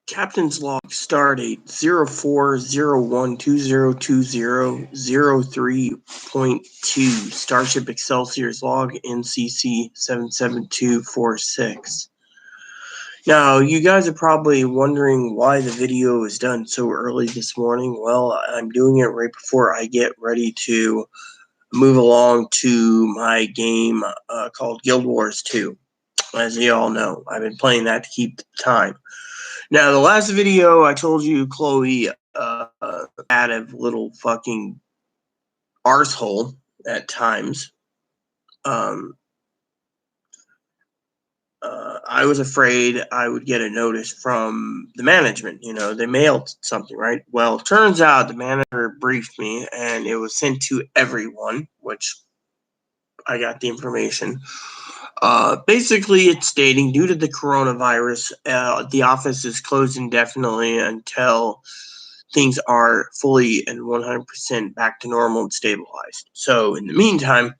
Captain's log stardate 0401202003.2 Starship Excelsior's log NCC 77246. Now, you guys are probably wondering why the video is done so early this morning. Well, I'm doing it right before I get ready to move along to my game called Guild Wars 2. As you all know, I've been playing that to keep the time. Now, the last video I told you Chloe had a little fucking arsehole at times. I was afraid I would get a notice from the management. You know, they mailed something, right? Well, it turns out the manager briefed me, and it was sent to everyone, which I got the information. Basically, it's stating due to the coronavirus, the office is closed indefinitely until things are fully and 100% back to normal and stabilized. So, in the meantime,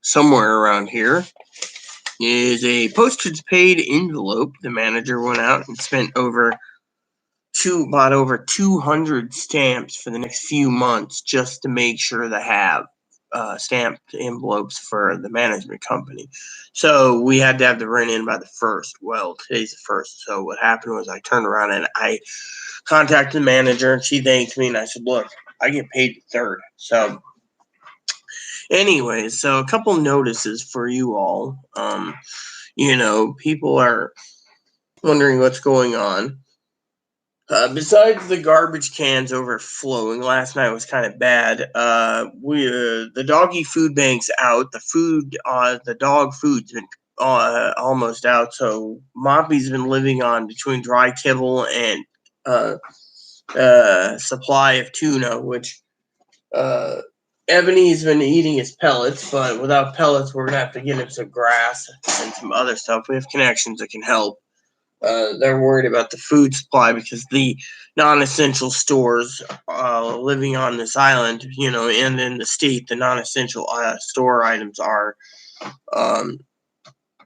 somewhere around here is a postage paid envelope. The manager went out and bought over 200 stamps for the next few months just to make sure to have stamped envelopes for the management company. So we had to have the rent in by the 1st. Well, today's the 1st. So what happened was I turned around and I contacted the manager, and she thanked me, and I said, look, I get paid the 3rd. So anyways, so a couple notices for you all. People are wondering what's going on. Besides the garbage cans overflowing, last night was kind of bad. The doggy food bank's out. The dog food's been almost out. So Moppy's been living on between dry kibble and supply of tuna, which Ebony's been eating his pellets, but without pellets, we're gonna have to get him some grass and some other stuff. We have connections that can help. They're worried about the food supply because the non-essential stores living on this island, and in the state, the non-essential store items are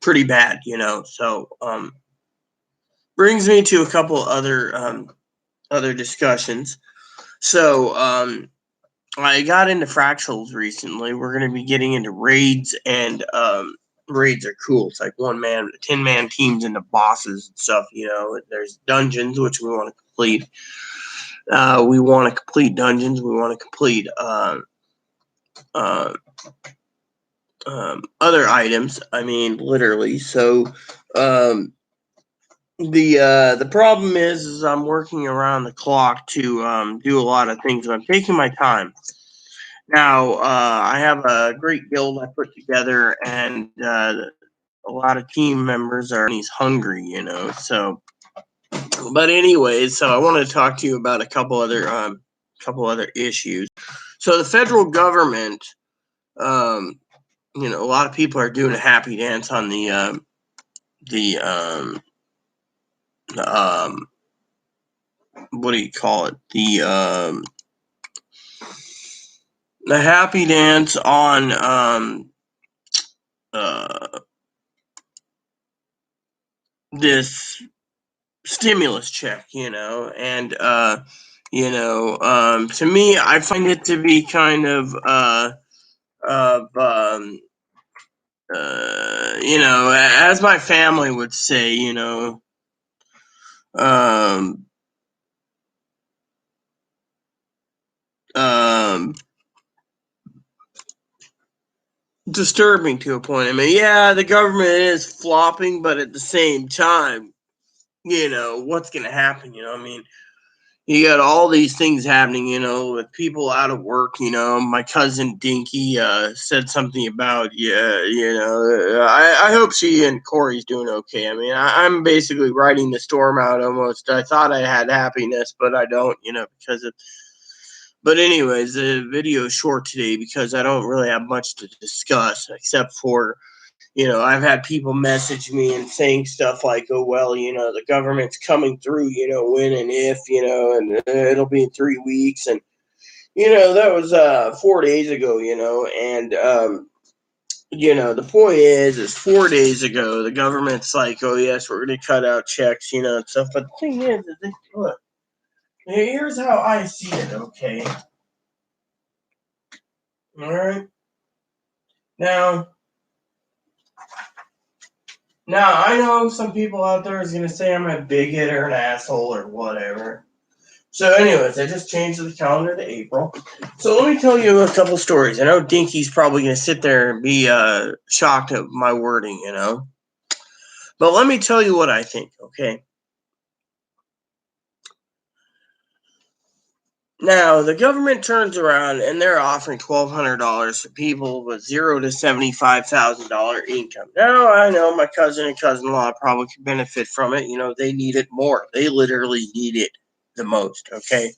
pretty bad, So brings me to a couple other discussions. So I got into fractals recently. We're going to be getting into raids, and raids are cool. It's like 10-man teams into bosses and stuff. There's dungeons, which we want to complete. We want to complete dungeons. We want to complete other items. I mean, literally. So the problem is I'm working around the clock to do a lot of things. I'm taking my time. Now, I have a great guild I put together, and a lot of team members are he's hungry, So, but anyways, so I want to talk to you about a couple other issues. So the federal government, a lot of people are doing a happy dance on the what do you call it? The happy dance on this stimulus check, and to me, I find it to be kind of as my family would say, disturbing to a point. I mean, yeah, the government is flopping, but at the same time, what's going to happen? I mean, you got all these things happening, with people out of work. My cousin Dinky said something about, I hope she and Corey's doing okay. I mean, I'm basically riding the storm out almost. I thought I had happiness, but I don't, because of. But anyways, the video is short today because I don't really have much to discuss except for, I've had people message me and saying stuff like, oh, well, the government's coming through, when and if, and it'll be in 3 weeks. And, that was 4 days ago, and the point is 4 days ago, the government's like, oh, yes, we're going to cut out checks, and stuff. But the thing is, look, here's how I see it, okay? All right? Now, I know some people out there is going to say I'm a bigot or an asshole or whatever. So, anyways, I just changed the calendar to April. So, let me tell you a couple stories. I know Dinky's probably going to sit there and be shocked at my wording, But let me tell you what I think, okay? Now, the government turns around and they're offering $1,200 for people with $0 to $75,000 income. Now, I know my cousin and cousin-in-law probably could benefit from it. They need it more. They literally need it the most, okay?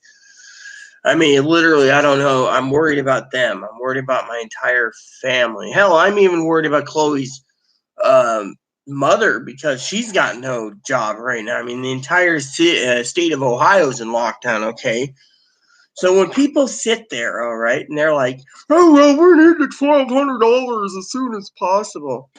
I mean, literally, I don't know. I'm worried about them. I'm worried about my entire family. Hell, I'm even worried about Chloe's mother because she's got no job right now. I mean, the entire state of Ohio is in lockdown, okay? So when people sit there, all right, and they're like, oh, well, we need the $1,200 as soon as possible.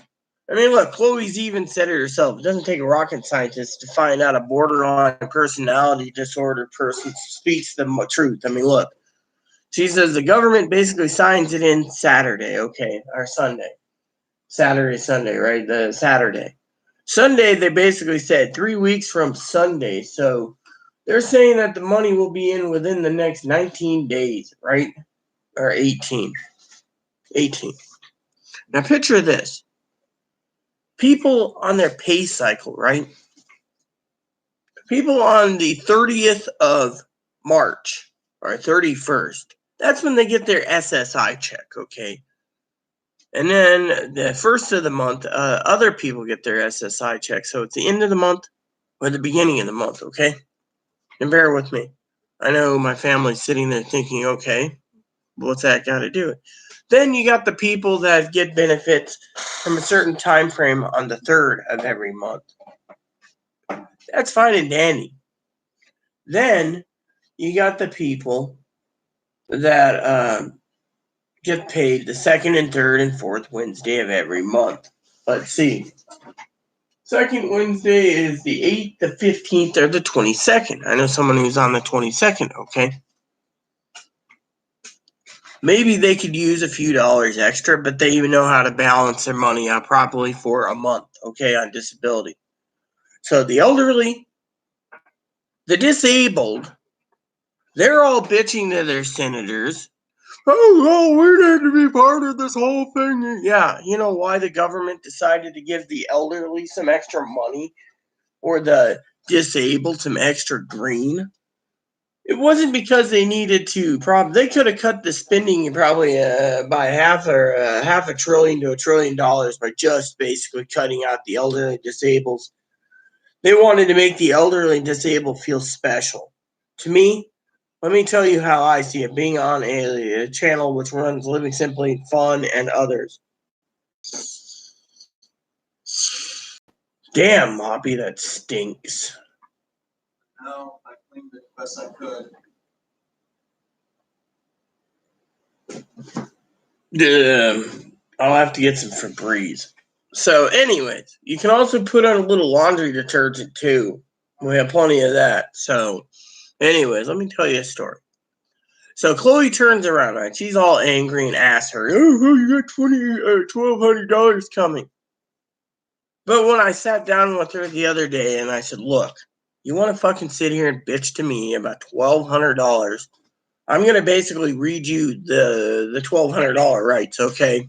I mean, look, Chloe's even said it herself. It doesn't take a rocket scientist to find out a borderline personality disorder person speaks the truth. I mean, look, she says the government basically signs it in Saturday, okay, or Sunday. Saturday, Sunday, right? The Saturday. Sunday, they basically said 3 weeks from Sunday. So they're saying that the money will be in within the next 19 days, right? Or 18. 18. Now picture this. People on their pay cycle, right? People on the 30th of March or 31st. That's when they get their SSI check, okay? And then the first of the month, other people get their SSI check. So it's the end of the month or the beginning of the month, okay? And bear with me. I know my family's sitting there thinking, okay, what's that got to do with it? Then you got the people that get benefits from a certain time frame on the 3rd of every month. That's fine and dandy. Then you got the people that get paid the 2nd and 3rd and 4th Wednesday of every month. Let's see. Second Wednesday is the 8th, the 15th, or the 22nd. I know someone who's on the 22nd, okay? Maybe they could use a few dollars extra, but they even know how to balance their money out properly for a month, okay, on disability. So the elderly, the disabled, they're all bitching to their senators. Oh, we need to be part of this whole thing. Yeah, you know why the government decided to give the elderly some extra money or the disabled some extra green? It wasn't because they needed to. They could have cut the spending probably by half a trillion to $1 trillion by just basically cutting out the elderly disabled. They wanted to make the elderly and disabled feel special. To me, let me tell you how I see it. Being on a channel which runs Living Simply, Fun, and others. Damn, Moppy, that stinks. No, I cleaned it best I could. I'll have to get some Febreze. So, anyways, you can also put on a little laundry detergent too. We have plenty of that. So, anyways, let me tell you a story. So Chloe turns around, right? She's all angry and asks her, "Oh, you got $1,200 coming." But when I sat down with her the other day and I said, "Look, you want to fucking sit here and bitch to me about $1,200? I'm gonna basically read you the $1,200 rights, okay?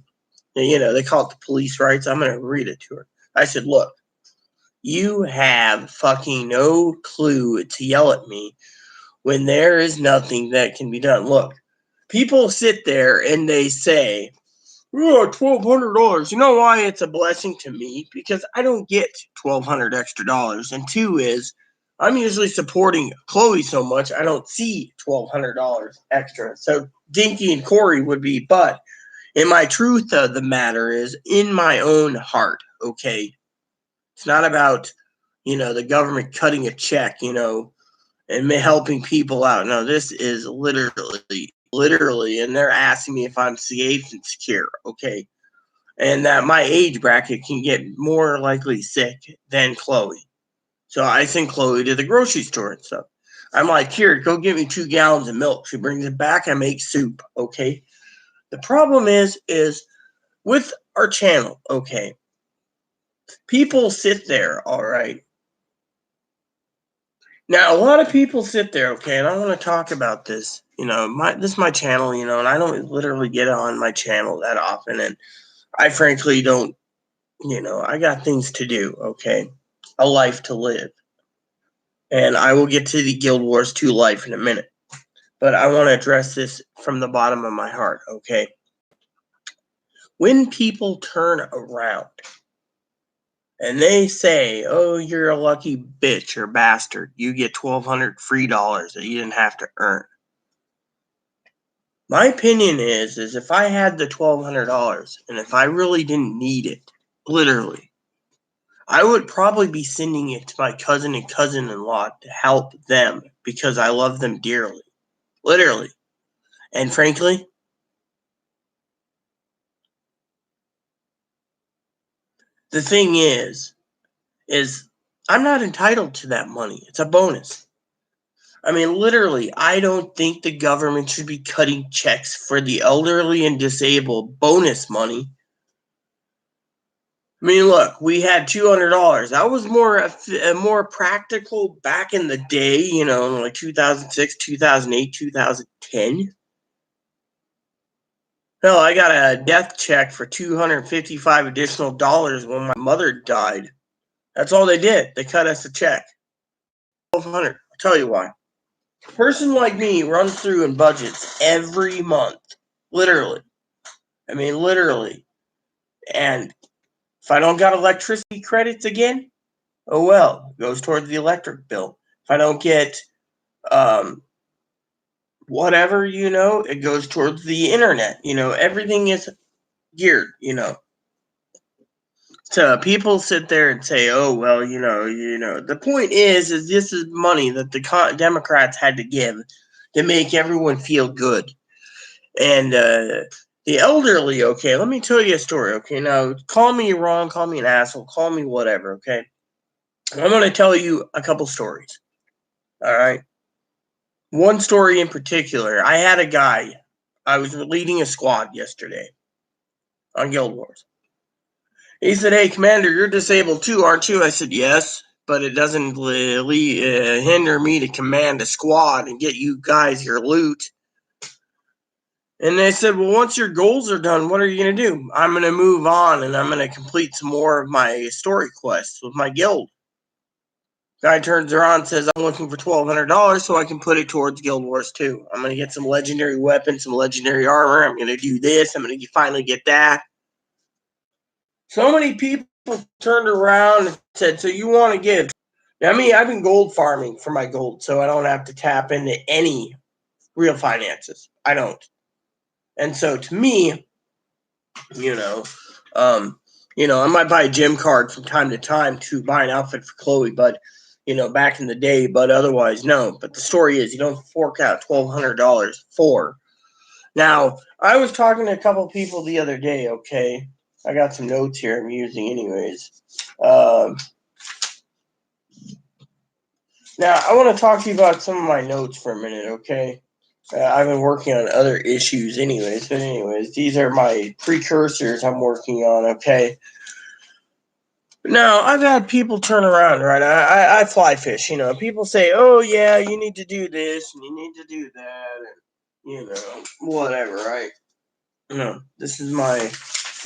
They call it the police rights. I'm gonna read it to her." I said, "Look, you have fucking no clue to yell at me when there is nothing that can be done. Look, people sit there and they say, oh, $1,200. You know why it's a blessing to me? Because I don't get $1,200 extra dollars. And two is, I'm usually supporting Chloe so much, I don't see $1,200 extra. So Dinky and Corey would be, but in my truth of the matter is in my own heart, okay? It's not about, the government cutting a check, and helping people out. No, this is literally, and they're asking me if I'm safe and secure. Okay. and that my age bracket can get more likely sick than Chloe. So I send Chloe to the grocery store and stuff. I'm like, here, go get me 2 gallons of milk. She brings it back. I make soup. Okay. The problem is with our channel. Okay. People sit there. All right. Now, a lot of people sit there. Okay. And I want to talk about this. This is my channel, and I don't literally get on my channel that often. And I frankly don't, I got things to do. Okay. A life to live. And I will get to the Guild Wars 2 life in a minute. But I want to address this from the bottom of my heart, okay? When people turn around and they say, oh, you're a lucky bitch or bastard, you get $1,200 free dollars that you didn't have to earn. My opinion is if I had the $1,200 and if I really didn't need it, literally, I would probably be sending it to my cousin and cousin-in-law to help them because I love them dearly. Literally. And frankly, the thing is I'm not entitled to that money. It's a bonus. I mean, literally, I don't think the government should be cutting checks for the elderly and disabled bonus money. I mean, look, we had $200. That was more practical back in the day, like 2006, 2008, 2010. Hell, I got a death check for $255 additional when my mother died. That's all they did. They cut us a check. $1,200. I'll tell you why. A person like me runs through and budgets every month. Literally. I mean, literally. And if I don't got electricity credits again, oh well. It goes towards the electric bill. If I don't get whatever, it goes towards the internet. Everything is geared, So people sit there and say, "Oh well, The point is this is money that the Democrats had to give to make everyone feel good, and the elderly. Okay, let me tell you a story. Okay, now call me wrong, call me an asshole, call me whatever. Okay, I'm going to tell you a couple stories. All right, one story in particular. I had a guy. I was leading a squad yesterday on Guild Wars. He said, "Hey, Commander, you're disabled too, aren't you?" I said, "Yes, but it doesn't hinder me to command a squad and get you guys your loot." And they said, "Well, once your goals are done, what are you going to do?" "I'm going to move on and I'm going to complete some more of my story quests with my guild." Guy turns around and says, "I'm looking for $1,200 so I can put it towards Guild Wars 2. I'm going to get some legendary weapons, some legendary armor. I'm going to do this. I'm going to finally get that." So many people turned around and said, "So you want to give?" Now, I've been gold farming for my gold, so I don't have to tap into any real finances. I don't. And so to me, I might buy a gym card from time to time to buy an outfit for Chloe, but back in the day, but otherwise, no. But the story is you don't fork out $1,200 for. Now, I was talking to a couple people the other day, okay? I got some notes here I'm using anyways. Now, I want to talk to you about some of my notes for a minute, okay? I've been working on other issues anyways, but anyways, these are my precursors I'm working on, okay? Now, I've had people turn around, right? I fly fish, people say, "Oh, yeah, you need to do this, and you need to do that, and, whatever, right?" This is my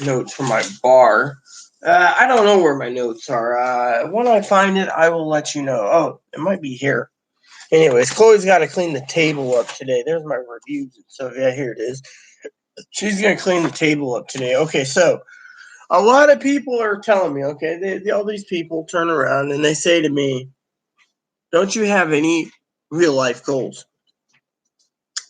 notes from my bar. I don't know where my notes are. When I find it, I will let you know. Oh, it might be here. Anyways, Chloe's got to clean the table up today. There's my reviews and stuff. Yeah, here it is. She's going to clean the table up today. Okay, so a lot of people are telling me, okay, all these people turn around and they say to me, "Don't you have any real life goals?"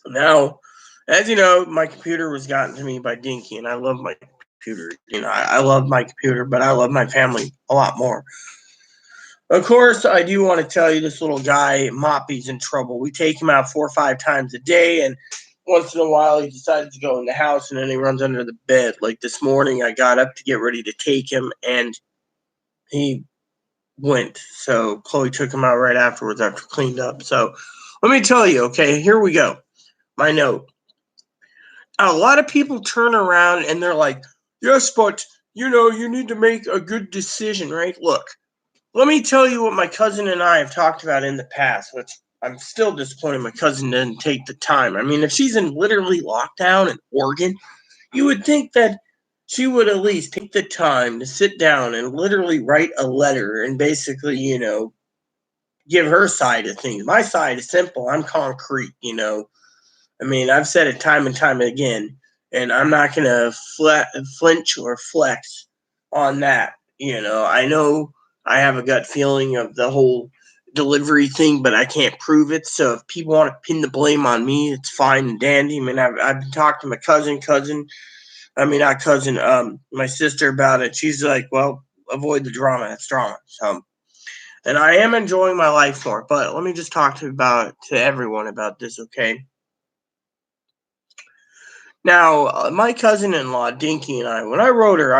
Now, as you know, my computer was gotten to me by Dinky, and I love my computer. I love my computer, but I love my family a lot more. Of course, I do want to tell you this little guy, Moppy's in trouble. We take him out 4 or 5 times a day, and once in a while he decides to go in the house, and then he runs under the bed. Like this morning, I got up to get ready to take him, and he went. So Chloe took him out right afterwards after cleaned up. So let me tell you, okay, here we go. My note. A lot of people turn around and they're like, yes, but you need to make a good decision, right? Look, let me tell you what my cousin and I have talked about in the past, which I'm still disappointed my cousin didn't take the time. I mean, if she's in literally lockdown in Oregon, you would think that she would at least take the time to sit down and literally write a letter and basically, give her side of things. My side is simple. I'm concrete, I mean, I've said it time and time again, and I'm not going to flinch or flex on that. I know I have a gut feeling of the whole delivery thing, but I can't prove it. So if people want to pin the blame on me, it's fine and dandy. I mean, I've been talking to my sister about it. She's like, well, avoid the drama. It's drama. So, and I am enjoying my life more. But let me just talk to everyone about this, okay? Now, my cousin-in-law, Dinky, and when I wrote her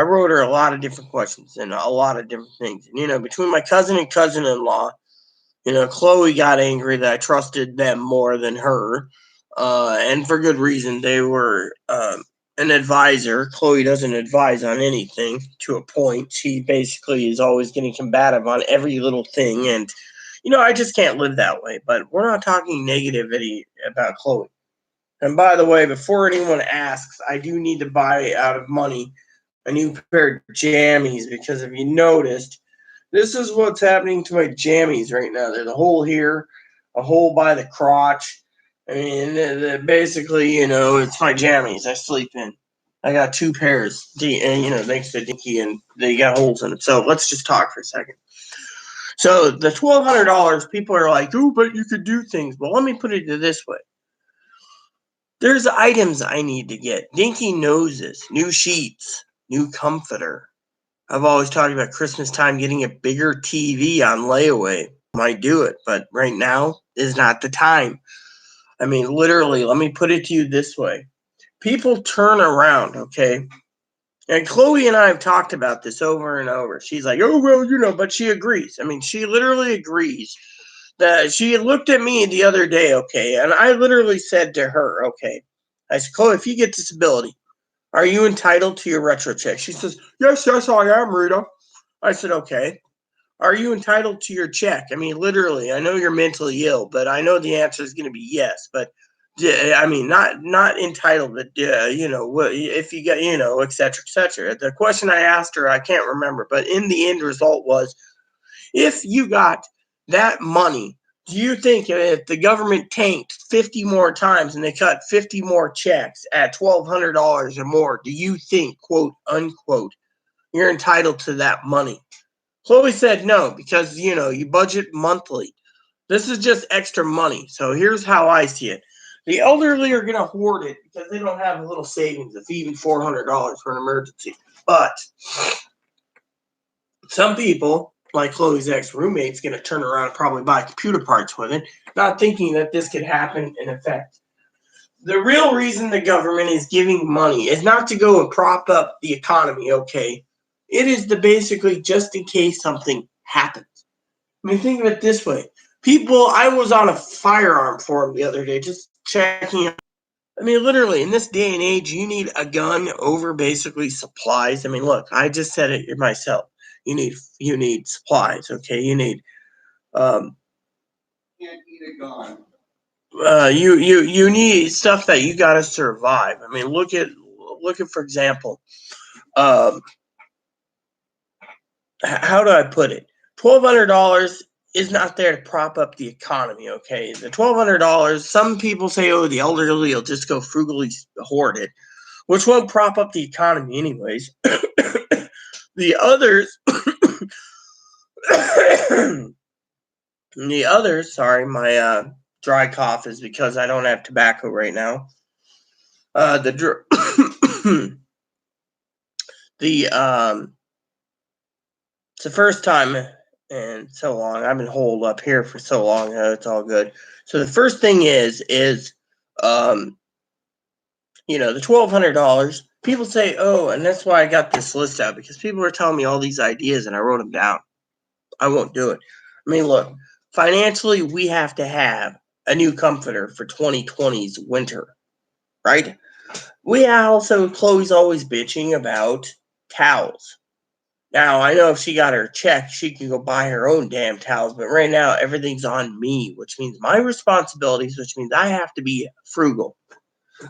a lot of different questions and a lot of different things. And, between my cousin and cousin-in-law, Chloe got angry that I trusted them more than her, and for good reason. They were an advisor. Chloe doesn't advise on anything to a point. She basically is always getting combative on every little thing, and, I just can't live that way. But we're not talking negativity about Chloe. And by the way, before anyone asks, I do need to buy out of money a new pair of jammies because if you noticed, this is what's happening to my jammies right now. There's a hole here, a hole by the crotch. I mean, basically, it's my jammies I sleep in. I got two pairs, and thanks to Dinky, and they got holes in it. So let's just talk for a second. So the $1,200, people are like, "Oh, but you could do things." Well, let me put it this way. There's items I need to get. Dinky knows this. New sheets, new comforter. I've always talked about Christmas time getting a bigger TV on layaway. Might do it, but right now is not the time. I mean, literally, let me put it to you this way. People turn around, okay? And Chloe and I have talked about this over and over. She's like, oh, well, but she agrees. I mean, she literally agrees that she looked at me the other day, okay, and I literally said to her, okay, I said, Chloe, if you get disability, are you entitled to your retro check? She says, yes, I am, Rita. I said, okay. Are you entitled to your check? I mean, literally, I know you're mentally ill, but I know the answer is going to be yes. But I mean, not entitled, but if you get, et cetera, et cetera. The question I asked her, I can't remember, but in the end result was, if you got that money, do you think if the government tanked 50 more times and they cut 50 more checks at $1,200 or more, do you think, quote unquote, you're entitled to that money? Chloe said no, because, you budget monthly. This is just extra money. So here's how I see it. The elderly are going to hoard it because they don't have a little savings of even $400 for an emergency. But some people, like Chloe's ex-roommate's, going to turn around and probably buy computer parts with it, not thinking that this could happen in effect. The real reason the government is giving money is not to go and prop up the economy, okay? It is to basically just in case something happens. I mean, think of it this way. I was on a firearm forum the other day, just checking. I mean, literally, in this day and age, you need a gun over basically supplies. I mean, look, I just said it myself. You need supplies, okay? You need Can't eat a gun. you need stuff that you got to survive. I mean, look at for example, how do I put it? $1,200 is not there to prop up the economy, okay? The $1,200, some people say, oh, the elderly will just go frugally hoard it, which won't prop up the economy anyways. The others, sorry, my dry cough is because I don't have tobacco right now. It's the first time in so long. I've been holed up here for so long. It's all good. So the first thing is the $1,200. People say, oh, and that's why I got this list out, because people are telling me all these ideas and I wrote them down. I won't do it. I mean, look, financially, we have to have a new comforter for 2020's winter, right? We also, Chloe's always bitching about towels. Now, I know if she got her check, she can go buy her own damn towels, but right now, everything's on me, which means my responsibilities, which means I have to be frugal.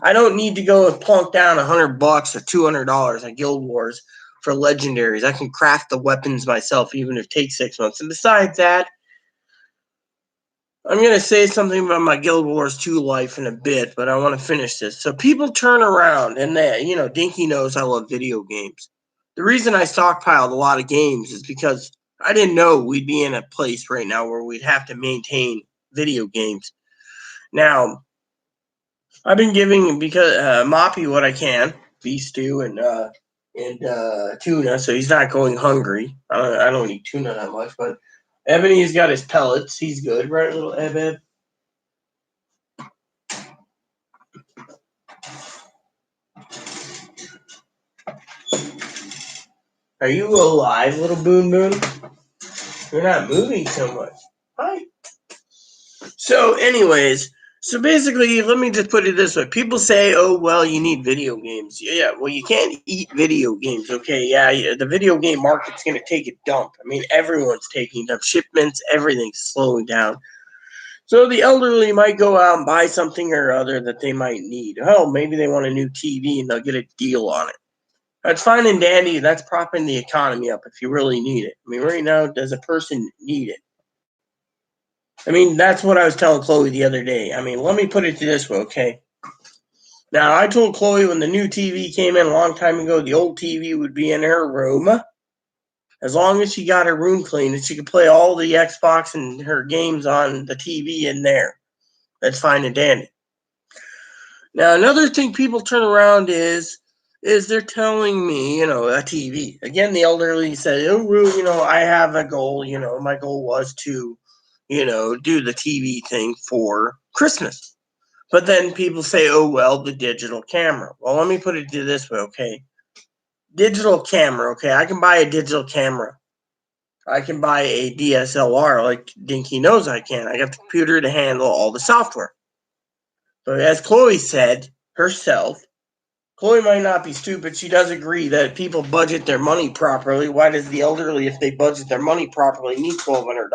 I don't need to go and plunk down $100 or $200 at Guild Wars for legendaries. I can craft the weapons myself, even if it takes 6 months. And besides that, I'm going to say something about my Guild Wars 2 life in a bit, but I want to finish this. So people turn around, and Dinky knows I love video games. The reason I stockpiled a lot of games is because I didn't know we'd be in a place right now where we'd have to maintain video games. Now, I've been giving Moppy what I can, beef stew and tuna, so he's not going hungry. I don't eat tuna that much, but Ebony's got his pellets. He's good, right, little Eb? Are you alive, little Boon Boon? You're not moving so much. Hi. So, anyways, so basically, let me just put it this way. People say, oh, well, you need video games. Yeah, well, you can't eat video games, okay? Yeah, the video game market's going to take a dump. I mean, everyone's taking dump. Shipments, everything's slowing down. So the elderly might go out and buy something or other that they might need. Oh, maybe they want a new TV and they'll get a deal on it. That's fine and dandy. That's propping the economy up if you really need it. I mean, right now, does a person need it? I mean, that's what I was telling Chloe the other day. I mean, let me put it this way, okay? Now, I told Chloe when the new TV came in a long time ago, the old TV would be in her room. As long as she got her room clean and she could play all the Xbox and her games on the TV in there. That's fine and dandy. Now, another thing people turn around is they're telling me, a TV. Again, the elderly say, oh, well, I have a goal. My goal was to, do the TV thing for Christmas. But then people say, oh, well, the digital camera. Well, let me put it this way, okay? Digital camera, okay? I can buy a digital camera. I can buy a DSLR like Dinky knows I can. I got the computer to handle all the software. But as Chloe said herself, Chloe might not be stupid. She does agree that people budget their money properly. Why does the elderly, if they budget their money properly, need $1,200?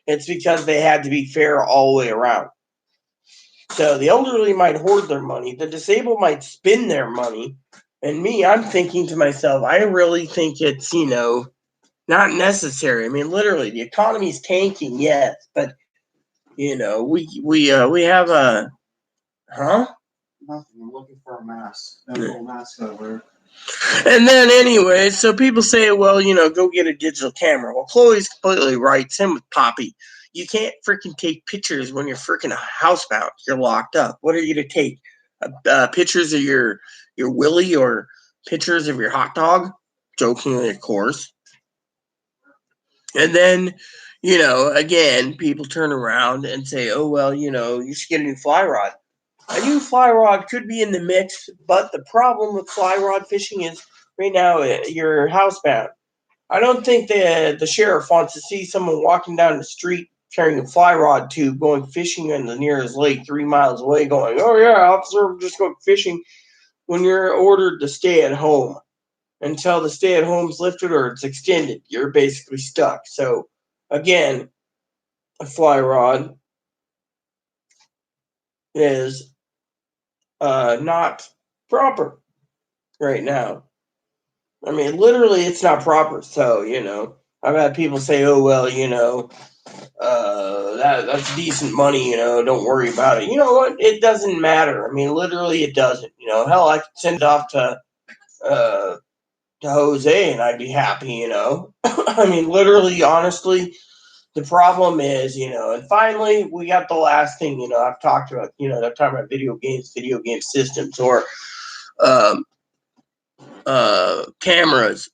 It's because they had to be fair all the way around. So the elderly might hoard their money. The disabled might spend their money. And me, I'm thinking to myself, I really think it's, not necessary. I mean, literally, the economy's tanking, yes, but we have a, huh? Nothing. I'm looking for a mask. No little mask over. And then, anyway, so people say, well, go get a digital camera. Well, Chloe's completely right. Same with Poppy. You can't freaking take pictures when you're freaking housebound. You're locked up. What are you going to take? Pictures of your willy or pictures of your hot dog? Jokingly, of course. And then, again, people turn around and say, oh, well, you should get a new fly rod. A new fly rod could be in the mix, but the problem with fly rod fishing is right now you're housebound. I don't think the sheriff wants to see someone walking down the street carrying a fly rod tube going fishing in the nearest lake 3 miles away going, oh, yeah, officer, I'm just going fishing, when you're ordered to stay at home. Until the stay at home's lifted or it's extended, you're basically stuck. So, again, a fly rod is not proper right now. I mean, literally, it's not proper. So, I've had people say, oh, well, that's decent money, don't worry about it. You know what? It doesn't matter. I mean, literally, it doesn't. Hell, I could send it off to Jose and I'd be happy, I mean, literally, honestly, the problem is, and finally, we got the last thing, I've talked about, I'm talking about video game systems, or cameras,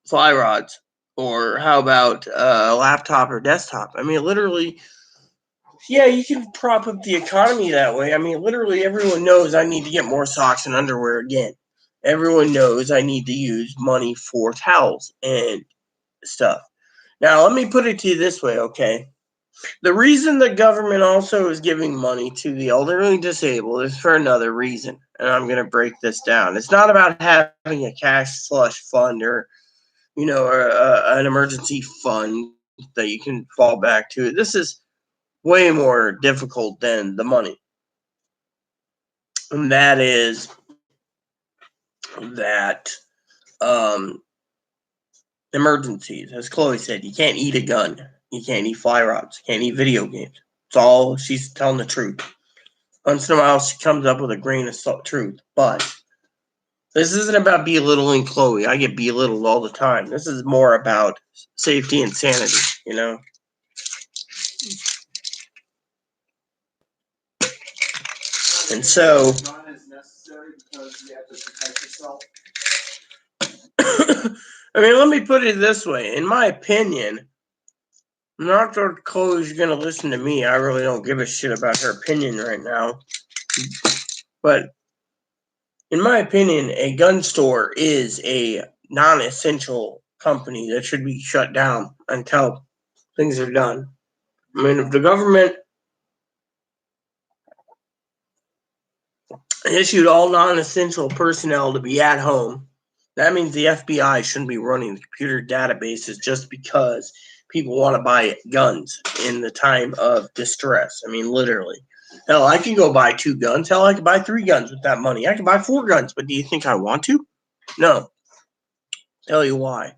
fly rods, or how about a laptop or desktop? I mean, literally, yeah, you can prop up the economy that way. I mean, literally everyone knows I need to get more socks and underwear again. Everyone knows I need to use money for towels and stuff. Now, let me put it to you this way, okay? The reason the government also is giving money to the elderly and disabled is for another reason. And I'm going to break this down. It's not about having a cash slush fund or, an emergency fund that you can fall back to. This is way more difficult than the money. And that is that emergencies. As Chloe said, you can't eat a gun. You can't eat fly rods. You can't eat video games. It's all, she's telling the truth. Once in a while, she comes up with a grain of truth. But this isn't about belittling Chloe. I get belittled all the time. This is more about safety and sanity, And so, Not as necessary because you have to protect yourself. I mean, let me put it this way. In my opinion, not that Chloe's going to listen to me. I really don't give a shit about her opinion right now. But in my opinion, a gun store is a non-essential company that should be shut down until things are done. I mean, if the government issued all non-essential personnel to be at home, that means the FBI shouldn't be running the computer databases just because people want to buy guns in the time of distress. I mean, literally. Hell, I can go buy 2 guns. Hell, I can buy 3 guns with that money. I can buy 4 guns, but do you think I want to? No. Tell you why.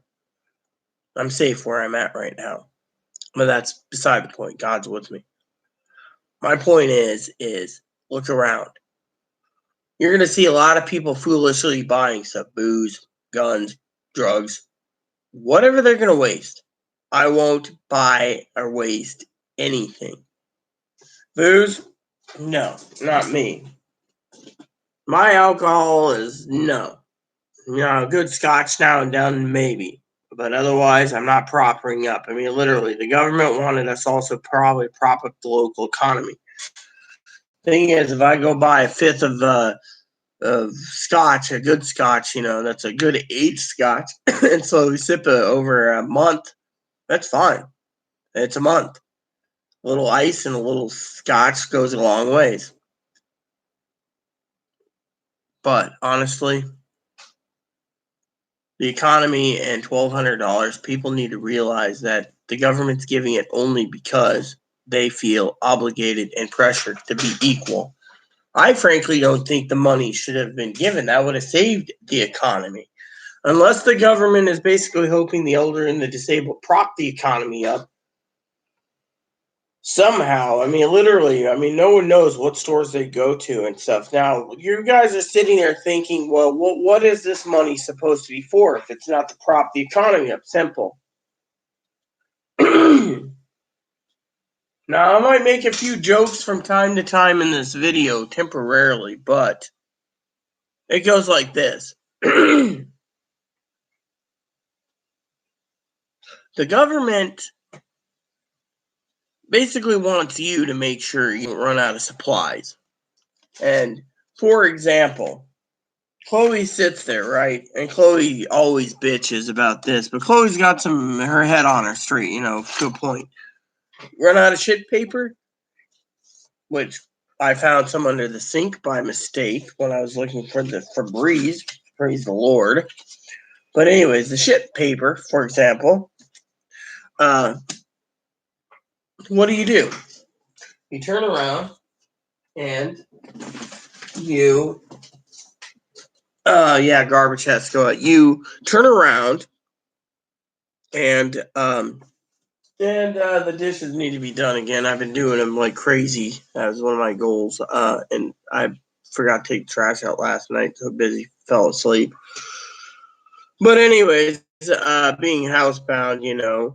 I'm safe where I'm at right now. But that's beside the point. God's with me. My point is look around. You're going to see a lot of people foolishly buying stuff, booze, guns, drugs, whatever they're going to waste. I won't buy or waste anything. Booze? No, not me. My alcohol is no. Good scotch now and then, maybe. But otherwise, I'm not propping up. I mean, literally, the government wanted us also probably prop up the local economy. Thing is, if I go buy a fifth of scotch, a good scotch, that's a good aged scotch, and so we sip it over a month, that's fine. It's a month. A little ice and a little scotch goes a long ways. But honestly, the economy and $1,200, people need to realize that the government's giving it only because they feel obligated and pressured to be equal. I frankly don't think the money should have been given. That would have saved the economy. Unless the government is basically hoping the elder and the disabled prop the economy up somehow. I mean, literally, no one knows what stores they go to and stuff. Now, you guys are sitting there thinking, well, what is this money supposed to be for if it's not to prop the economy up? Simple. Now, I might make a few jokes from time to time in this video temporarily, but it goes like this. The government basically wants you to make sure you don't run out of supplies. And, for example, Chloe sits there, right? And Chloe always bitches about this, but Chloe's got her head on her straight, to a point. Run out of shit paper, which I found some under the sink by mistake when I was looking for the Febreze. Praise the Lord. But anyways, the shit paper, for example, what do? You turn around and you garbage has to go out. You turn around and the dishes need to be done again. I've been doing them like crazy. That was one of my goals. And I forgot to take the trash out last night. So busy, fell asleep. But anyways, being housebound,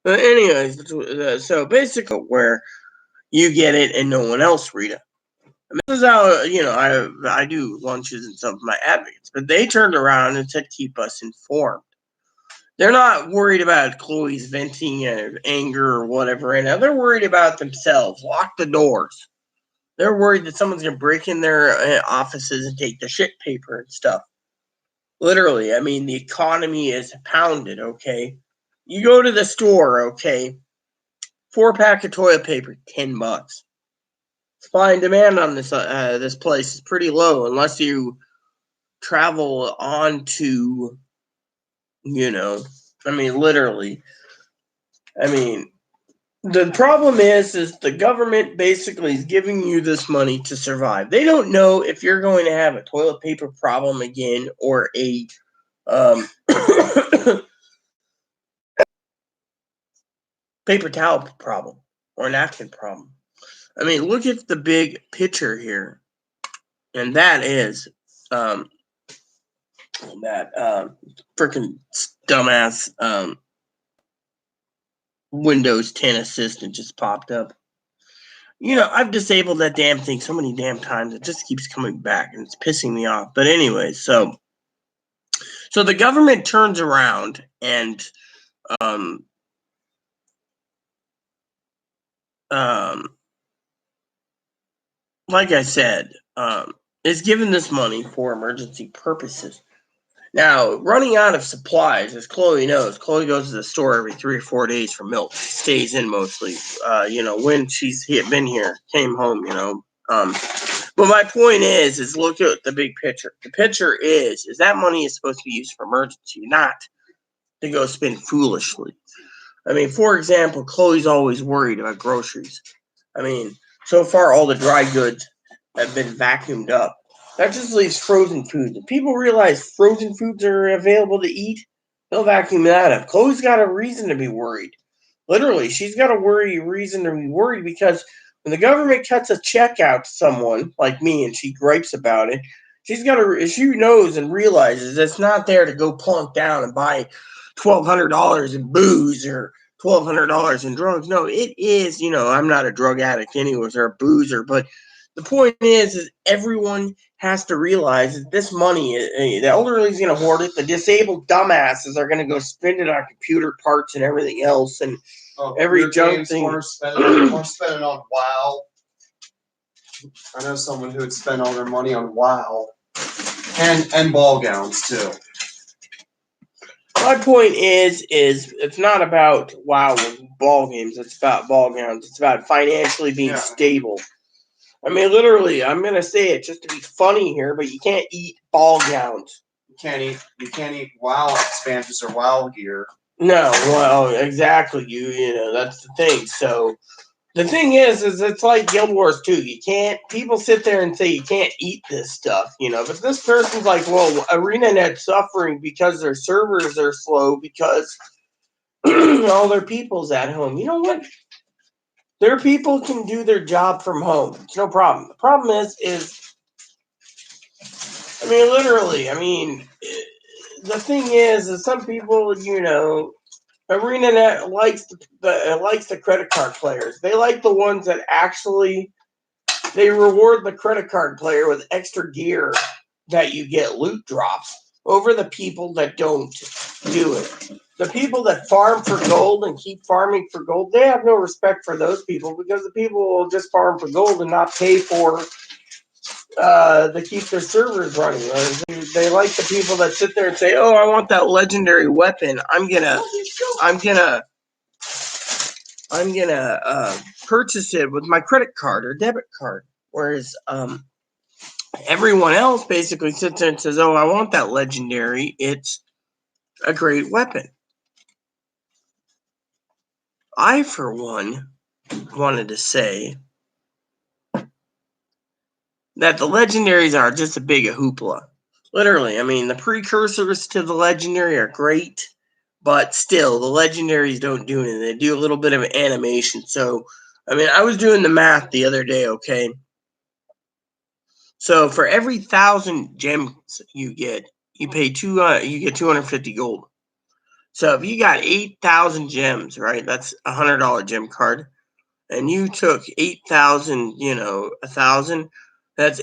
But anyways, so basically where you get it and no one else read it. And this is how, I do lunches and stuff with my advocates. But they turned around and said, keep us informed. They're not worried about Chloe's venting anger or whatever right now. They're worried about themselves. Lock the doors. They're worried that someone's going to break in their offices and take the shit paper and stuff. Literally, I mean, the economy is pounded, okay? You go to the store, okay? 4-pack of toilet paper, $10. Supply and demand on this place is pretty low unless you travel on to, I mean, literally. I mean, the problem is the government basically is giving you this money to survive. They don't know if you're going to have a toilet paper problem again or a paper towel problem or napkin problem. I mean, look at the big picture here, and that is that freaking dumbass Windows 10 assistant just popped up. I've disabled that damn thing so many damn times. It just keeps coming back, and it's pissing me off. But anyway, so the government turns around and like I said, is given this money for emergency purposes. Now, running out of supplies, as Chloe knows, Chloe goes to the store every 3 or 4 days for milk. She stays in mostly, when she's been here, came home, But my point is look at the big picture. The picture is that money is supposed to be used for emergency, not to go spend foolishly. I mean, for example, Chloe's always worried about groceries. I mean, so far all the dry goods have been vacuumed up. That just leaves frozen foods. If people realize frozen foods are available to eat, they'll vacuum that up. Chloe's got a reason to be worried. Literally, she's got a reason to be worried because when the government cuts a check out to someone like me and she gripes about it, she knows and realizes it's not there to go plunk down and buy $1,200 in booze or $1,200 in drugs. No, it is, I'm not a drug addict anyways or a boozer, but the point is everyone has to realize that this money, the elderly is going to hoard it. The disabled dumbasses are going to go spend it on computer parts and everything else, and every junk thing. We're spending on WoW. I know someone who would spend all their money on WoW, and ball gowns too. My point is it's not about WoW ball games. It's about ball gowns. It's about financially being stable. I mean, literally, I'm gonna say it just to be funny here, but you can't eat ball gowns. You can't eat WoW expansions or WoW gear. No, well, exactly. That's the thing. So the thing is it's like Guild Wars 2. People sit there and say you can't eat this stuff, but this person's like, well, ArenaNet's suffering because their servers are slow because all their people's at home. You know what? Their people can do their job from home. It's no problem. The problem is I mean, literally, the thing is some people, ArenaNet likes the credit card players. They like the ones that actually they reward the credit card player with extra gear that you get loot drops over the people that don't do it. The people that farm for gold and keep farming for gold, they have no respect for those people because the people will just farm for gold and not pay for to keep their servers running. They like the people that sit there and say, "Oh, I want that legendary weapon. I'm gonna purchase it with my credit card or debit card." Whereas everyone else basically sits there and says, "Oh, I want that legendary. It's a great weapon." I, for one, wanted to say that the legendaries are just a big hoopla. Literally, I mean, the precursors to the legendary are great, but still, the legendaries don't do anything. They do a little bit of animation. So, I mean, I was doing the math the other day, okay? So, for every 1,000 gems you get, you get 250 gold. So, if you got 8,000 gems, right, that's a $100 gem card, and you took 8,000, 1,000, that's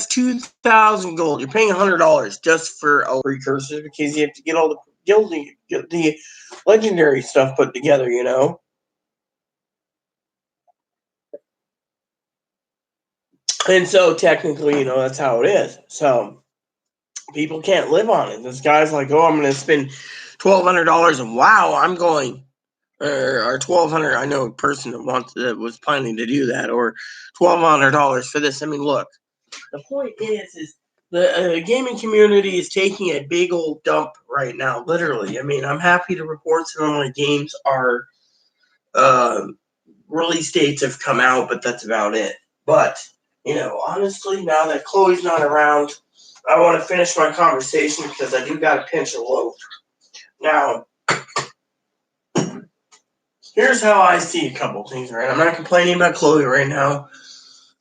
2,000 gold. You're paying $100 just for a precursor because you have to get all the the legendary stuff put together, you know. And so technically, you know, that's how it is. So people can't live on it. This guy's like, oh, I'm going to spend $1,200, and wow, I'm going, or $1,200. I know a person that was planning to do that, or $1,200 for this. I mean, look, the point is the gaming community is taking a big old dump right now, literally. I mean, I'm happy to report some of my games are release dates have come out, but that's about it. But you know, honestly, now that Chloe's not around, I want to finish my conversation because I do got to pinch a loaf. Now, here's how I see a couple things, right? I'm not complaining about Chloe right now.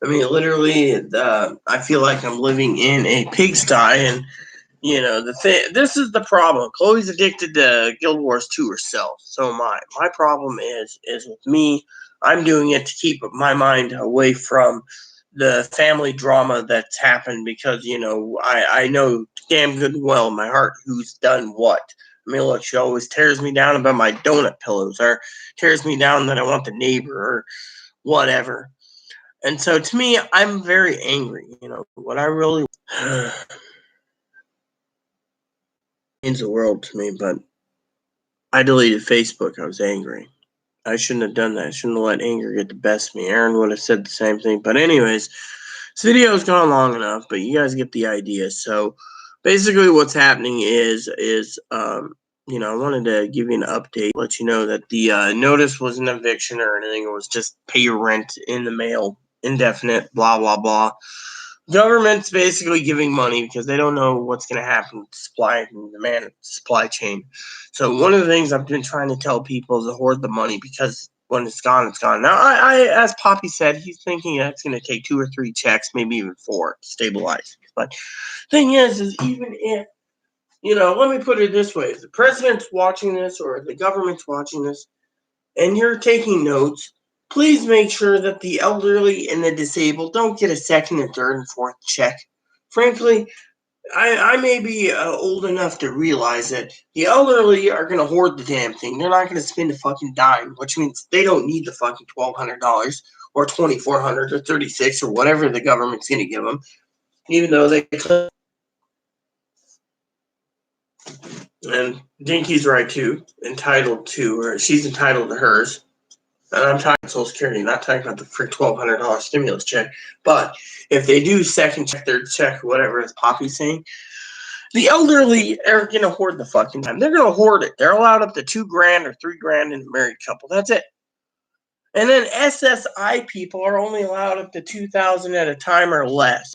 I mean, literally, I feel like I'm living in a pigsty, and you know, this is the problem. Chloe's addicted to Guild Wars 2 herself. So am I. My problem is with me. I'm doing it to keep my mind away from the family drama that's happened because, you know, I know damn good and well in my heart who's done what. I mean, look, she always tears me down about my donut pillows, or tears me down that I want the neighbor, or whatever. And so to me, I'm very angry. You know, what I really means the world to me, but I deleted Facebook. I was angry. I shouldn't have done that. I shouldn't have let anger get the best of me. Aaron would have said the same thing. But anyways, this video's gone long enough, but you guys get the idea. So basically what's happening is you know, I wanted to give you an update, let you know that the notice wasn't an eviction or anything. It was just pay your rent in the mail, indefinite, blah, blah, blah. Government's basically giving money because they don't know what's going to happen with supply and demand, supply chain. So one of the things I've been trying to tell people is to hoard the money because when it's gone, it's gone. Now, I as Poppy said, he's thinking that's going to take 2 or 3 checks, maybe even 4 to stabilize. But thing is even if, you know, let me put it this way: if the president's watching this or the government's watching this, and you're taking notes, please make sure that the elderly and the disabled don't get a second and third and fourth check. Frankly, I may be old enough to realize that the elderly are going to hoard the damn thing. They're not going to spend a fucking dime, which means they don't need the fucking $1,200 or $2,400 or $36 or whatever the government's going to give them, even though they could. And Dinky's right too, entitled to, or she's entitled to hers. And I'm talking Social Security, not talking about the free $1,200 stimulus check. But if they do second check, third check, whatever, as Poppy's saying, the elderly are going to hoard the fucking time. They're going to hoard it. They're allowed up to $2,000 or $3,000 in a married couple. That's it. And then SSI people are only allowed up to $2,000 at a time or less.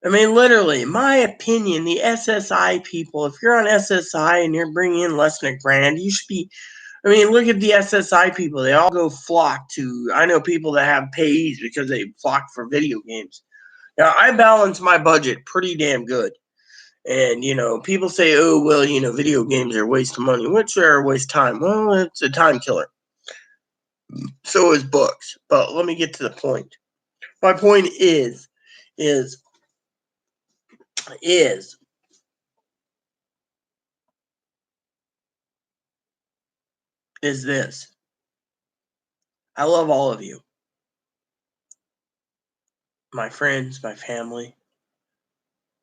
I mean, literally, in my opinion, the SSI people, if you're on SSI and you're bringing in less than $1,000, you should be. I mean, look at the SSI people. They all go flock to. I know people that have payees because they flock for video games. Now, I balance my budget pretty damn good. And, you know, people say, oh, well, you know, video games are a waste of money, which are a waste of time. Well, it's a time killer. So is books. But let me get to the point. My point is this. I love all of you. My friends, my family.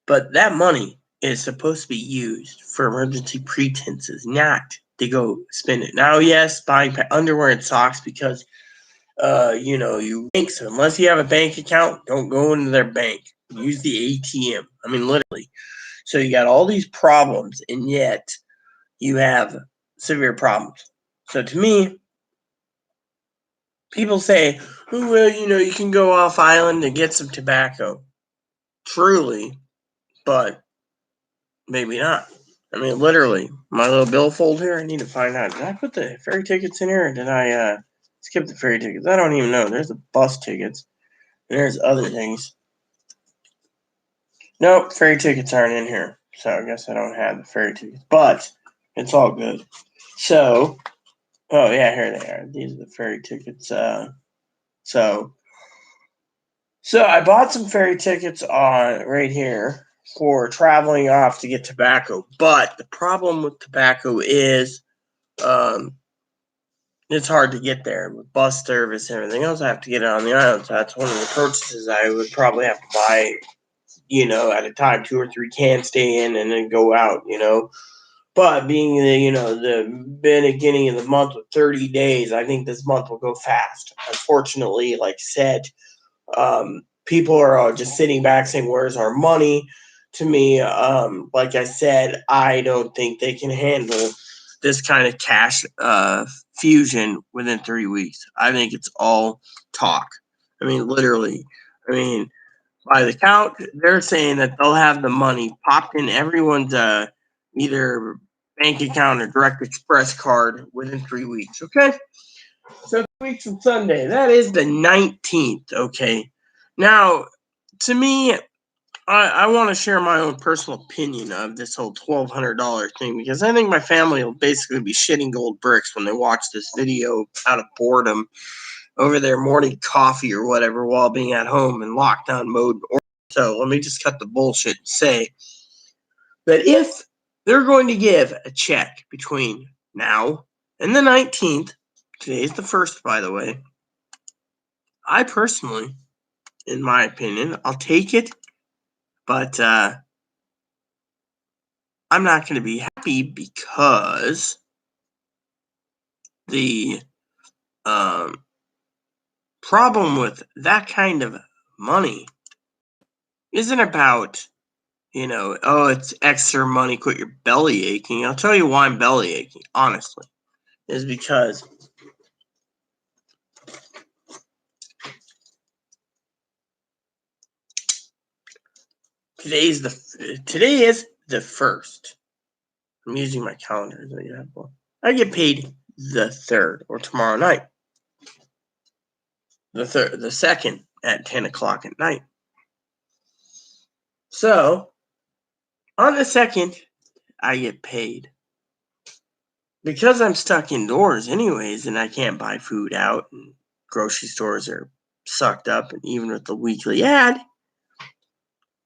But that money is supposed to be used for emergency pretenses, not to go spend it. Now, yes, buying underwear and socks because, you know, you banks, unless you have a bank account, don't go into their bank. Use the ATM. I mean, literally. So you got all these problems, and yet you have severe problems. So to me, people say, oh, well, you know, you can go off island and get some tobacco. Truly, but maybe not. I mean, literally, my little billfold here, I need to find out. Did I put the ferry tickets in here, or did I skip the ferry tickets? I don't even know. There's the bus tickets, and there's other things. Nope, ferry tickets aren't in here. So I guess I don't have the ferry tickets. But it's all good. So, oh, yeah, here they are. These are the ferry tickets. So I bought some ferry tickets on right here. for traveling off to get tobacco. But the problem with tobacco is it's hard to get there with bus service and everything else. I have to get it on the island. So that's one of the purchases I would probably have to buy, at a time, 2 or 3 cans, stay in and then go out, But being the beginning of the month with 30 days, I think this month will go fast. Unfortunately, like I said, people are just sitting back saying, "Where's our money?" To me, like I said, I don't think they can handle this kind of cash fusion within 3 weeks. I think it's all talk. I mean, literally. I mean, by the count, they're saying that they'll have the money popped in everyone's either bank account or direct express card within 3 weeks. Okay, so 3 weeks from Sunday, that is the 19th. Okay, now to me, I want to share my own personal opinion of this whole $1,200 thing, because I think my family will basically be shitting gold bricks when they watch this video out of boredom over their morning coffee or whatever while being at home in lockdown mode. So let me just cut the bullshit and say that if they're going to give a check between now and the 19th, today is the 1st, by the way, I personally, in my opinion, I'll take it, but I'm not going to be happy because the problem with that kind of money isn't about, oh, it's extra money, quit your belly aching. I'll tell you why I'm belly aching, honestly, is because today is the 1st. I'm using my calendar as an example. I get paid the 3rd, or tomorrow night. The 2nd at 10 o'clock at night. So on the 2nd, I get paid. Because I'm stuck indoors anyways, and I can't buy food out, and grocery stores are sucked up, and even with the weekly ad,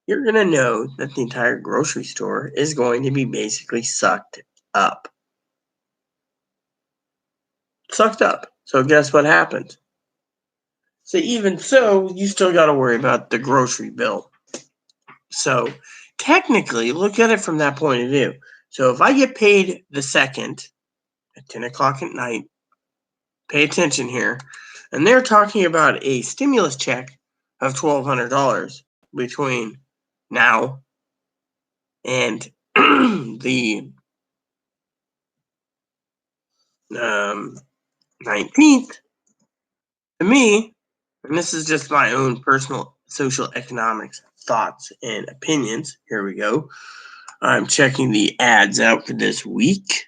you're going to know that the entire grocery store is going to be basically sucked up. Sucked up. So guess what happens? So even so, you still got to worry about the grocery bill. So technically, look at it from that point of view. So if I get paid the 2nd at 10 o'clock at night, pay attention here, and they're talking about a stimulus check of $1,200 between now and the 19th. To me, and this is just my own personal social economics thoughts and opinions. Here we go. I'm checking the ads out for this week.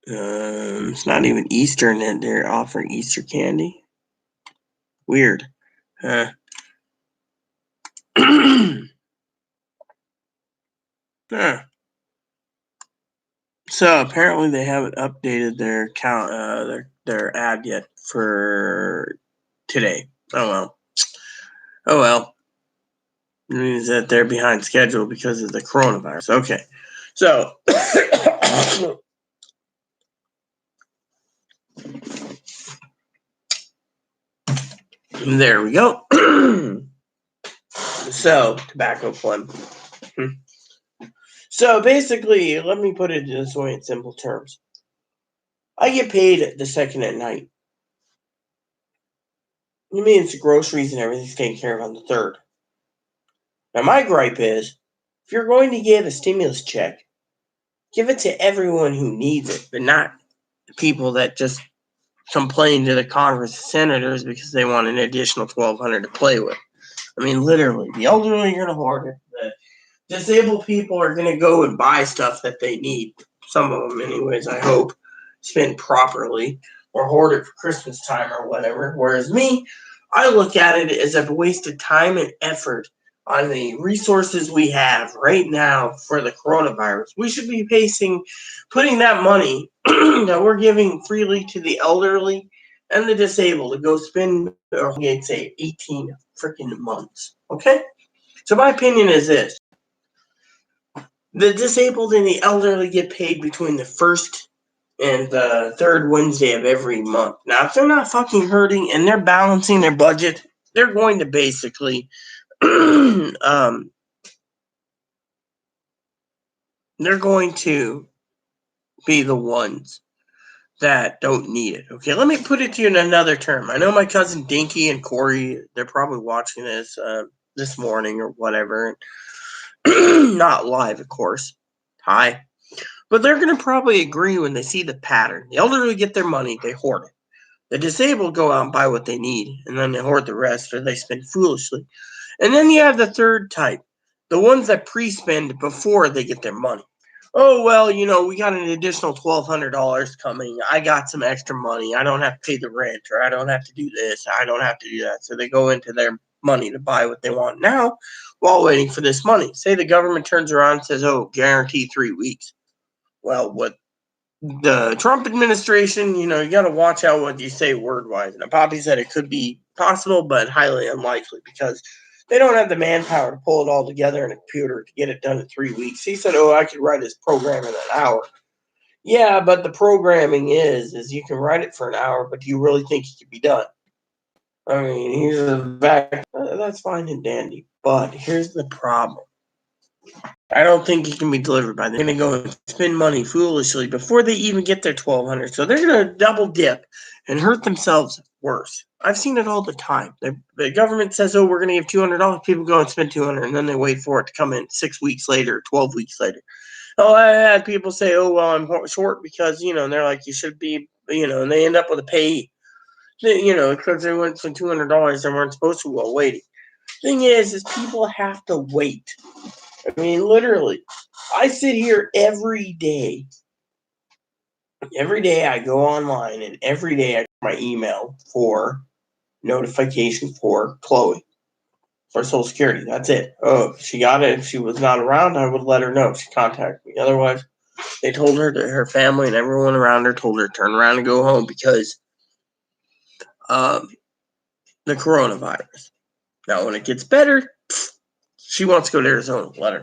It's not even Easter, and they're offering Easter candy. Weird. So apparently they haven't updated their count, their ad yet for today. Oh well. It means that they're behind schedule because of the coronavirus. Okay, so there we go. So tobacco phlegm. So basically, let me put it this way in simple terms. I get paid the 2nd at night. It means the groceries and everything's taken care of on the 3rd. Now, my gripe is, if you're going to give a stimulus check, give it to everyone who needs it, but not the people that just complain to the Congress senators because they want an additional $1,200 to play with. I mean, literally, the elderly are going to hoard it. The disabled people are going to go and buy stuff that they need. Some of them, anyways, I hope, spend properly or hoard it for Christmas time or whatever. Whereas me, I look at it as a waste of time and effort on the resources we have right now for the coronavirus. We should be putting that money that we're giving freely to the elderly and the disabled to go spend, or say, 18 freaking months. Okay? So my opinion is this. The disabled and the elderly get paid between the first and the third Wednesday of every month. Now, if they're not fucking hurting and they're balancing their budget, they're going to basically they're going to be the ones that don't need it. Okay, let me put it to you in another term. I know my cousin Dinky and Corey, they're probably watching this morning or whatever. Not live, of course. Hi. But they're going to probably agree when they see the pattern. The elderly get their money, they hoard it. The disabled go out and buy what they need, and then they hoard the rest, or they spend foolishly. And then you have the third type, the ones that pre-spend before they get their money. Oh, well, we got an additional $1,200 coming. I got some extra money. I don't have to pay the rent, or I don't have to do this. I don't have to do that. So they go into their money to buy what they want now while waiting for this money. Say the government turns around and says, oh, guarantee 3 weeks. Well, what the Trump administration, you got to watch out what you say word-wise. Now, Poppy said it could be possible, but highly unlikely because they don't have the manpower to pull it all together in a computer to get it done in 3 weeks. He said, oh, I could write this program in an hour. Yeah, but the programming is you can write it for an hour, but do you really think it could be done? I mean, here's a back. That's fine and dandy, but here's the problem. I don't think it can be delivered by. They're going to go and spend money foolishly before they even get their $1,200. So they're going to double dip and hurt themselves worse. I've seen it all the time. The government says, "Oh, we're going to give $200." People go and spend $200, and then they wait for it to come in 6 weeks later, 12 weeks later. Oh, I had people say, "Oh, well, I'm short because and they're like, you should be, and they end up with a pay, because they went for $200 they weren't supposed to while waiting. Thing is people have to wait. I mean, literally, I sit here every day. Every day I go online and every day I get my email for notification for Chloe for Social Security. That's it. Oh, if she got it. If she was not around, I would let her know. She contacted me. Otherwise, they told her, her family and everyone around her told her to turn around and go home because the coronavirus. Now, when it gets better, she wants to go to Arizona. Let her.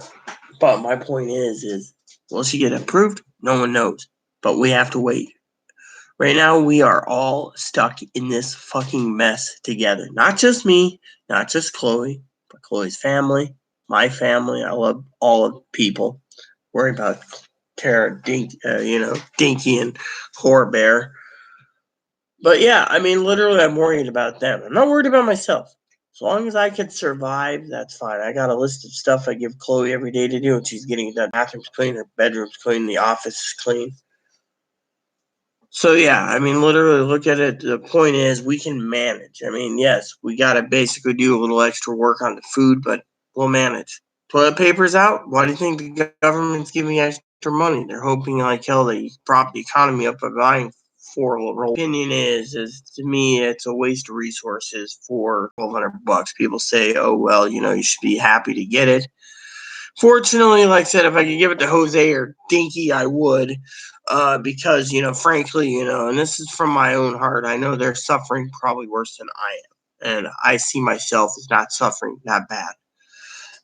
But my point is, will she get approved? No one knows. But we have to wait. Right now, we are all stuck in this fucking mess together. Not just me, not just Chloe, but Chloe's family, my family. I love all of people. Worry about Tara, Dinky and Horror Bear. But yeah, I mean, literally, I'm worried about them. I'm not worried about myself. As long as I can survive, that's fine. I got a list of stuff I give Chloe every day to do, and she's getting it done. Bathroom's clean, her bedroom's clean, the office is clean. So yeah, I mean, literally, look at it. The point is, we can manage. I mean, yes, we got to basically do a little extra work on the food, but we'll manage. Toilet paper's out. Why do you think the government's giving extra money? They're hoping like hell they prop the economy up by buying for a little. Opinion is to me, it's a waste of resources for $1,200. People say, oh well, you should be happy to get it. Fortunately, like I said, if I could give it to Jose or Dinky, I would. Because, frankly, and this is from my own heart, I know they're suffering probably worse than I am. And I see myself as not suffering that bad.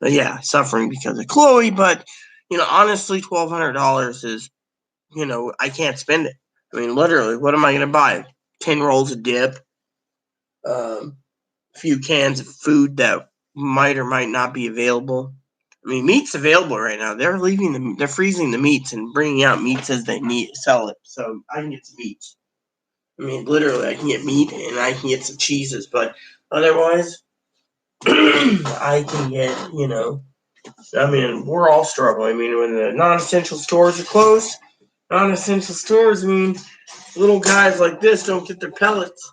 But yeah, suffering because of Chloe. But, honestly, $1,200 is, I can't spend it. I mean, literally, what am I going to buy? 10 rolls of dip, a few cans of food that might or might not be available. I mean, meat's available right now. They're freezing the meats and bringing out meats as they sell it. So I can get some meat. I mean, literally, I can get meat and I can get some cheeses, but otherwise, I can get, I mean, we're all struggling. I mean, when the non-essential stores are closed, non-essential stores mean little guys like this don't get their pellets.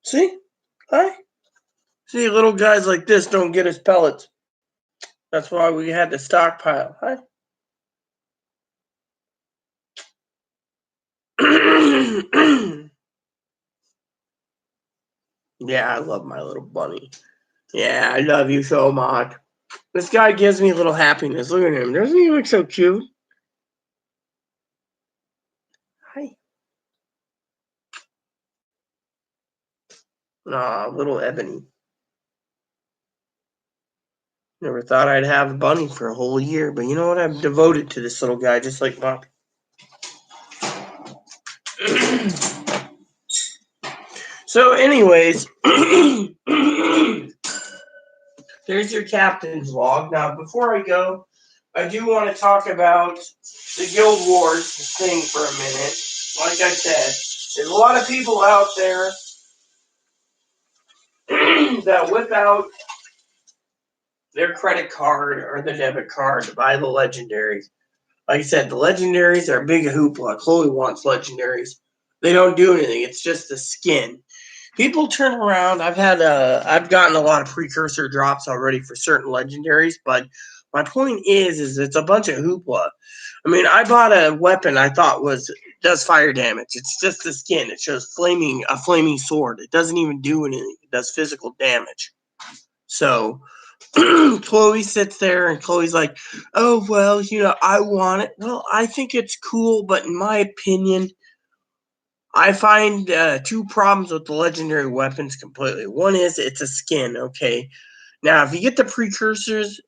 See? Hi? See, little guys like this don't get his pellets. That's why we had to stockpile. Hi? Yeah, I love my little bunny. Yeah, I love you so much. This guy gives me a little happiness. Look at him. Doesn't he look so cute? Hi. Little Ebony. Never thought I'd have a bunny for a whole year, but you know what? I'm devoted to this little guy, just like Mop. So, anyways, there's your captain's log. Now, before I go, I do want to talk about the Guild Wars thing for a minute. Like I said, there's a lot of people out there that whip out their credit card or their debit card to buy the legendaries. Like I said, the legendaries are a big hoopla. Chloe wants legendaries. They don't do anything. It's just the skin. People turn around. I've gotten a lot of precursor drops already for certain legendaries, but my point is it's a bunch of hoopla. I mean, I bought a weapon I thought does fire damage. It's just the skin. It shows a flaming sword. It doesn't even do anything. It does physical damage. So Chloe sits there and Chloe's like, oh, well, I want it. Well, I think it's cool, but in my opinion, I find two problems with the legendary weapons completely. One is it's a skin, okay? Now, if you get the precursors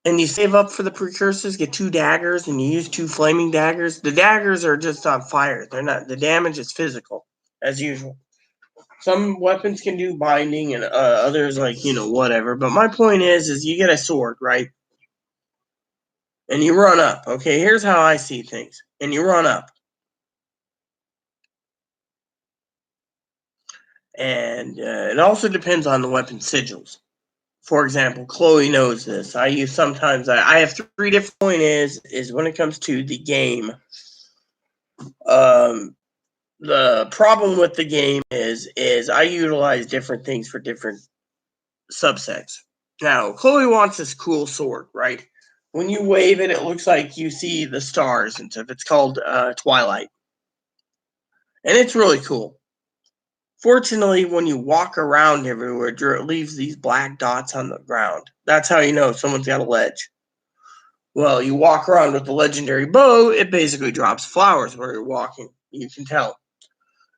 and you save up for the precursors, get 2 daggers, and you use 2 flaming daggers, the daggers are just on fire. They're not. The damage is physical, as usual. Some weapons can do binding, and others whatever. But my point is you get a sword, right? And you run up. Okay, here's how I see things. And you run up. And it also depends on the weapon sigils. For example, Chloe knows this. I have 3 different point is when it comes to the game. The problem with the game is I utilize different things for different subsets. Now, Chloe wants this cool sword, right? When you wave it, it looks like you see the stars and stuff. It's called Twilight. And it's really cool. Fortunately, when you walk around everywhere, it leaves these black dots on the ground. That's how you know someone's got a ledge. Well, you walk around with the legendary bow, it basically drops flowers where you're walking. You can tell.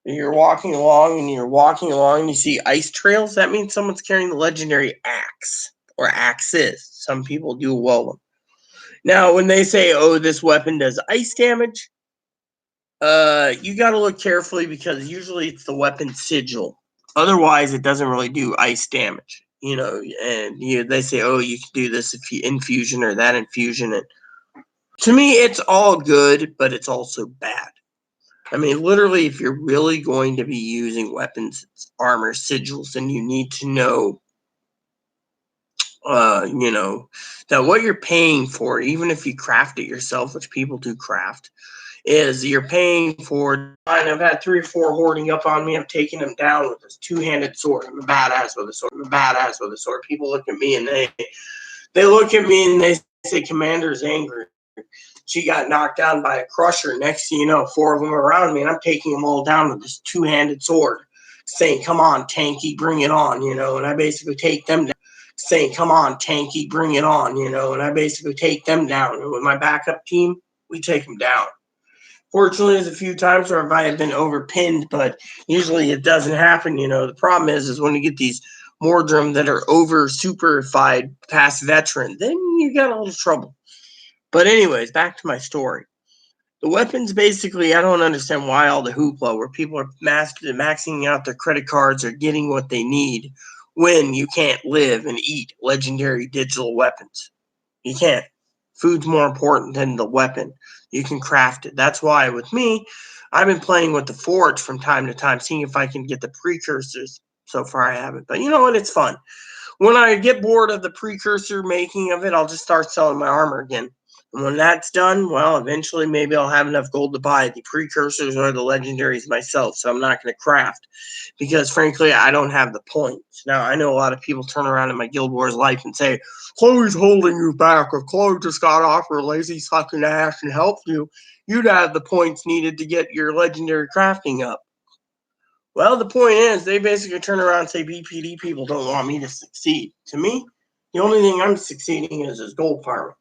You're walking along and you see ice trails. That means someone's carrying the legendary axe or axes. Some people do well. Now, when they say, oh, this weapon does ice damage, you got to look carefully because usually it's the weapon sigil. Otherwise, it doesn't really do ice damage. They say, oh, you can do this infusion or that infusion. And to me, it's all good, but it's also bad. I mean, literally, if you're really going to be using weapons, armor, sigils, then you need to know, that what you're paying for, even if you craft it yourself, which people do craft, is you're paying for. I've had 3 or 4 hoarding up on me. I'm taking them down with this 2-handed sword. I'm a badass with a sword. People look at me and they look at me and they say, Commander's angry. She got knocked down by a crusher. Next thing you know, 4 of them are around me, and I'm taking them all down with this 2-handed sword, saying, come on, tanky, bring it on, and I basically take them down, saying, come on, tanky, bring it on, and I basically take them down. And with my backup team, we take them down. Fortunately, there's a few times where I have been overpinned, but usually it doesn't happen. The problem is when you get these Mordrim that are over superfied past veteran, then you got a little trouble. But anyways, back to my story. The weapons, basically, I don't understand why all the hoopla where people are maxing out their credit cards or getting what they need when you can't live and eat legendary digital weapons. You can't. Food's more important than the weapon. You can craft it. That's why with me, I've been playing with the forge from time to time, seeing if I can get the precursors. So far, I haven't. But you know what? It's fun. When I get bored of the precursor making of it, I'll just start selling my armor again. And when that's done, well, eventually maybe I'll have enough gold to buy the precursors or the legendaries myself. So I'm not going to craft because, frankly, I don't have the points. Now, I know a lot of people turn around in my Guild Wars life and say, Chloe's holding you back. If Chloe just got off her lazy fucking ass and helped you, you'd have the points needed to get your legendary crafting up. Well, the point is, they basically turn around and say BPD people don't want me to succeed. To me, the only thing I'm succeeding is gold farming.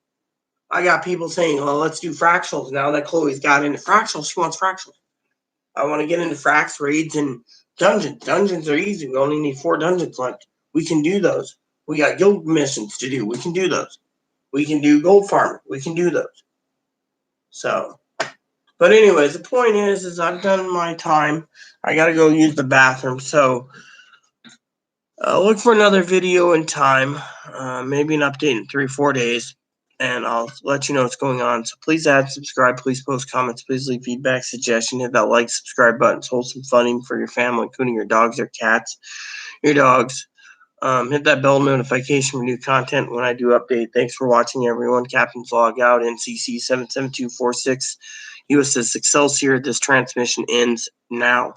I got people saying, well, let's do fractionals. Now that Chloe's got into fractionals, she wants fractionals. I want to get into frax raids and Dungeons are easy. We only need 4 dungeons left. We can do those. We got guild missions to do. We can do those. We can do gold farming. We can do those. So, but anyways, the point is I've done my time. I gotta go use the bathroom. So, look for another video in time. Maybe an update in 3 or 4 days. And I'll let you know what's going on. So please add, subscribe, please post comments, please leave feedback, suggestion, hit that like, subscribe button, wholesome funny for your family, including your dogs or cats, your dogs. Hit that bell notification for new content when I do update. Thanks for watching, everyone. Captain's Log out, NCC 77246, USS Excelsior. This transmission ends now.